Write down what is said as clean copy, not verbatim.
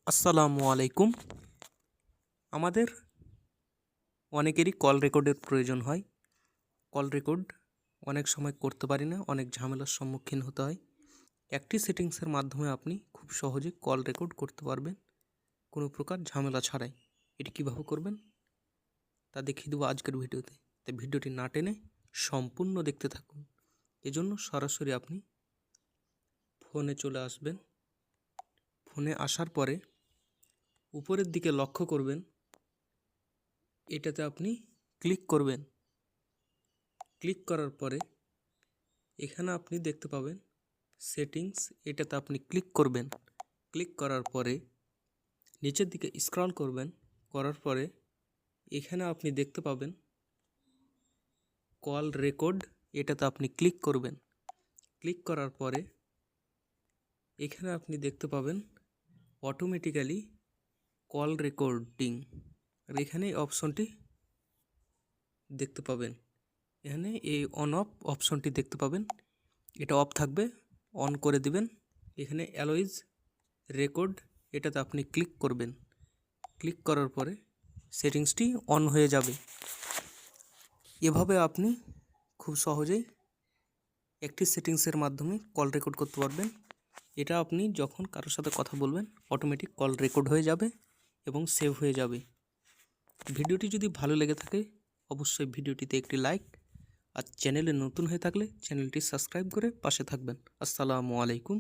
আসসালামু আলাইকুম। আমাদের অনেকেরই কল রেকর্ডের প্রয়োজন হয়। কল রেকর্ড অনেক সময় করতে পারি না, অনেক ঝামেলার সম্মুখীন হতে হয়। একটি সেটিংসের মাধ্যমে আপনি খুব সহজে কল রেকর্ড করতে পারবেন কোনো প্রকার ঝামেলা ছাড়াই। এটি কীভাবে করবেন তা দেখিয়ে দেবো আজকের ভিডিওতে, তাই ভিডিওটি না টেনে সম্পূর্ণ দেখতে থাকুন। এজন্য সরাসরি আপনি ফোনে চলে আসবেন। ফোনে আসার পরে উপরের দিকে লক্ষ্য করবেন, এটাতে আপনি ক্লিক করবেন। ক্লিক করার পরে এখানে আপনি দেখতে পাবেন সেটিংস, এটাতে আপনি ক্লিক করবেন। ক্লিক করার পরে নিচের দিকে স্ক্রল করবেন, করার পরে এখানে আপনি দেখতে পাবেন কল রেকর্ড, এটাতে আপনি ক্লিক করবেন। ক্লিক করার পরে এখানে আপনি দেখতে পাবেন অটোমেটিক্যালি কল রেকর্ডিং, আর এখানে এই অপশনটি দেখতে পাবেন। এখানে এই অন অফ অপশনটি দেখতে পাবেন, এটা অফ থাকবে, অন করে দিবেন। এখানে অ্যালওয়েজ রেকর্ড, এটাতে আপনি ক্লিক করবেন। ক্লিক করার পরে সেটিংসটি অন হয়ে যাবে। এভাবে আপনি খুব সহজেই একটি সেটিংসের মাধ্যমে কল রেকর্ড করতে পারবেন। এটা আপনি যখন কারোর সাথে কথা বলবেন অটোমেটিক কল রেকর্ড হয়ে যাবে এবং সেভ হয়ে যাবে। ভিডিওটি যদি ভালো লেগে থাকে অবশ্যই ভিডিওটিতে একটি লাইক, আর চ্যানেলে নতুন হয়ে থাকলে চ্যানেলটি সাবস্ক্রাইব করে পাশে থাকবেন। আসসালামু আলাইকুম।